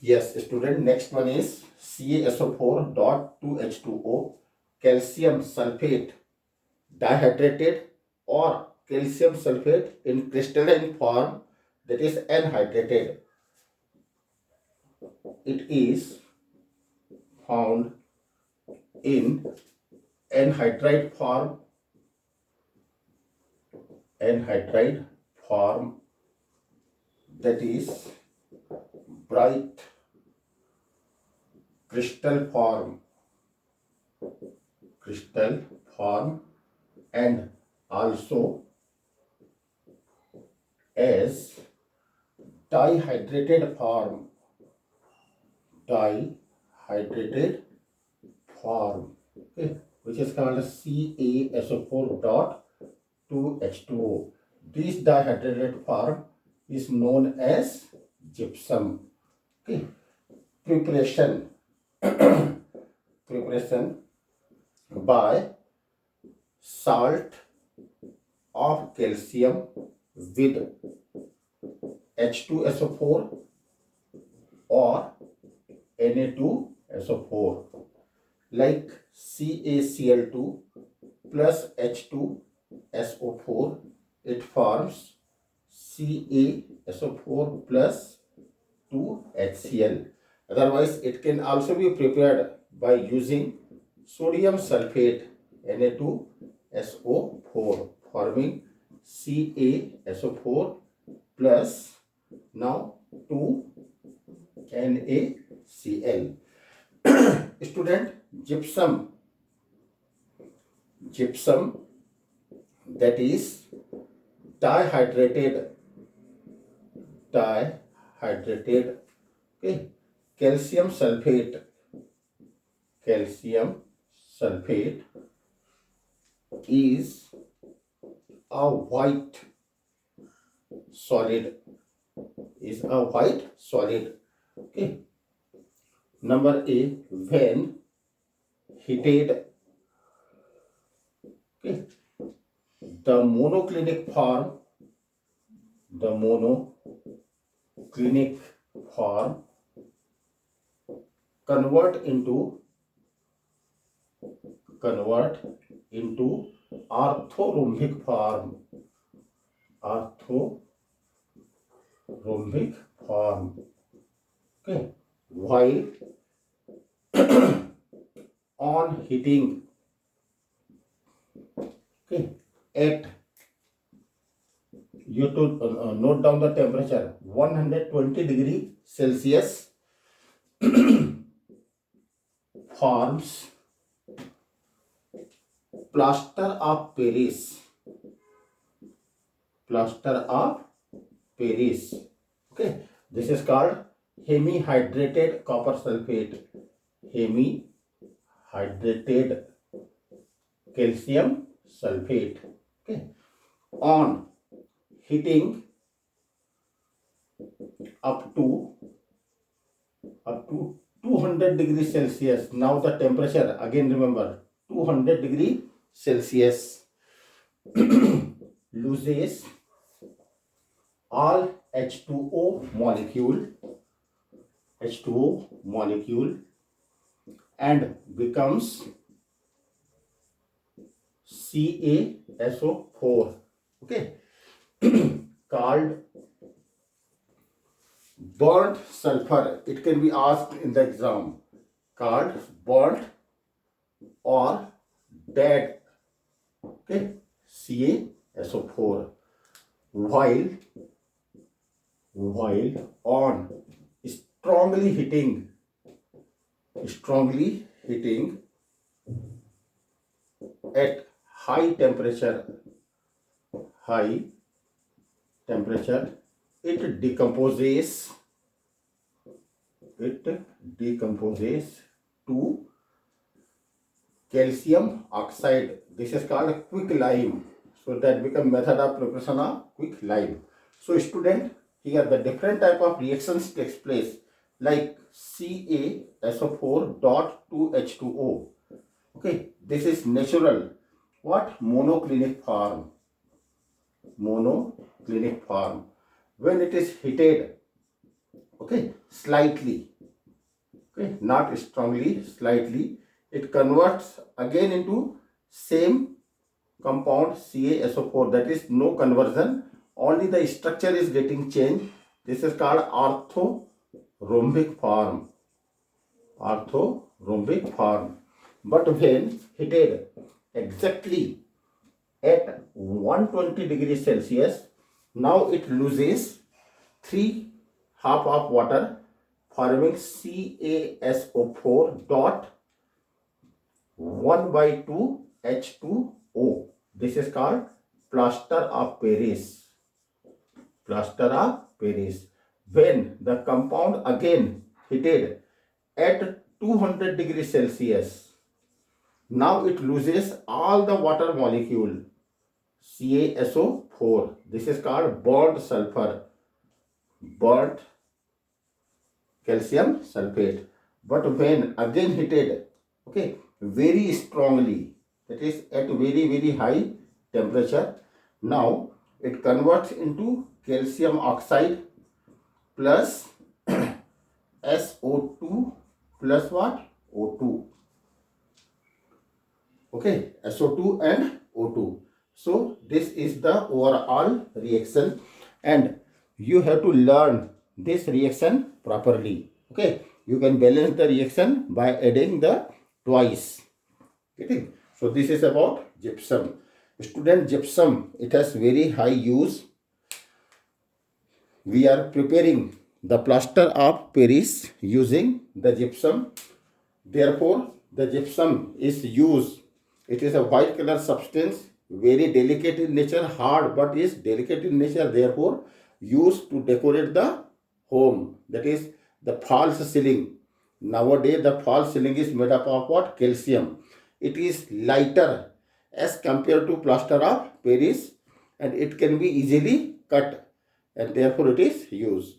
Yes, student. Next one is CaSO4 dot 2H2O, calcium sulfate dihydrated or calcium sulfate in crystalline form, that is anhydrated. It is found in anhydride form, anhydride form, that is bright crystal form, crystal form, and also as dihydrated form, dihydrated form, okay, which is called CaSO4 dot 2H2O. This dihydrated form is known as gypsum. Okay. Preparation preparation by salt of calcium with H2SO4 or Na2SO4, like CaCl2 plus H2SO4, it forms CaSO4 plus 2HCl. Otherwise, it can also be prepared by using sodium sulfate Na2SO4, forming CaSO4 plus now 2NaCl. Student, gypsum that is dihydrated, okay, calcium sulfate, calcium sulfate is a white solid, okay. Number A, when heated, okay, the monoclinic form convert into orthorhombic form, orthorhombic form, okay, while on heating, okay, at, you have to note down the temperature 120 degree Celsius, forms plaster of Paris, okay. This is called hemihydrated copper sulfate, hemihydrated calcium sulfate, okay, on heating up to 200 degrees Celsius. Now the temperature, again remember, 200 degree Celsius, loses all H2O molecule and becomes CaSO4, okay, called burnt sulfur. It can be asked in the exam, called burnt or dead, okay, CaSO4, while on strongly heating at high temperature, it decomposes to calcium oxide. This is called a quick lime. So that become method of preparation of quick lime. So student, here the different type of reactions takes place, like CaSO4 dot 2H2O. Okay, this is natural. What? Monoclinic form. When it is heated Okay, slightly. Okay, not strongly, slightly. It converts again into same compound CaSO4. That is no conversion. Only the structure is getting changed. This is called orthorhombic form. Orthorhombic form. But when heated exactly at 120 degrees Celsius, now it loses 3 half of water, forming CaSO4 dot 1 by 2 H2O. This is called plaster of Paris. Plaster of Paris. When the compound again heated at 200 degrees Celsius, now it loses all the water molecule CaSO4. This is called burnt sulfur, burnt calcium sulfate. But when again heated, okay, very strongly, that is at very high temperature, now it converts into calcium oxide plus SO2 plus what? O2. Okay, SO2 and O2. So this is the overall reaction, and you have to learn this reaction properly. Okay, you can balance the reaction by adding the twice. Okay, so this is about gypsum. Student, gypsum, it has very high use. We are preparing the plaster of Paris using the gypsum. Therefore, the gypsum is used. It is a white color substance, very delicate in nature, hard but is delicate in nature. Therefore, used to decorate the home. That is the false ceiling. Nowadays, the false ceiling is made up of what? Calcium. It is lighter as compared to plaster of Paris, and it can be easily cut, and therefore it is used.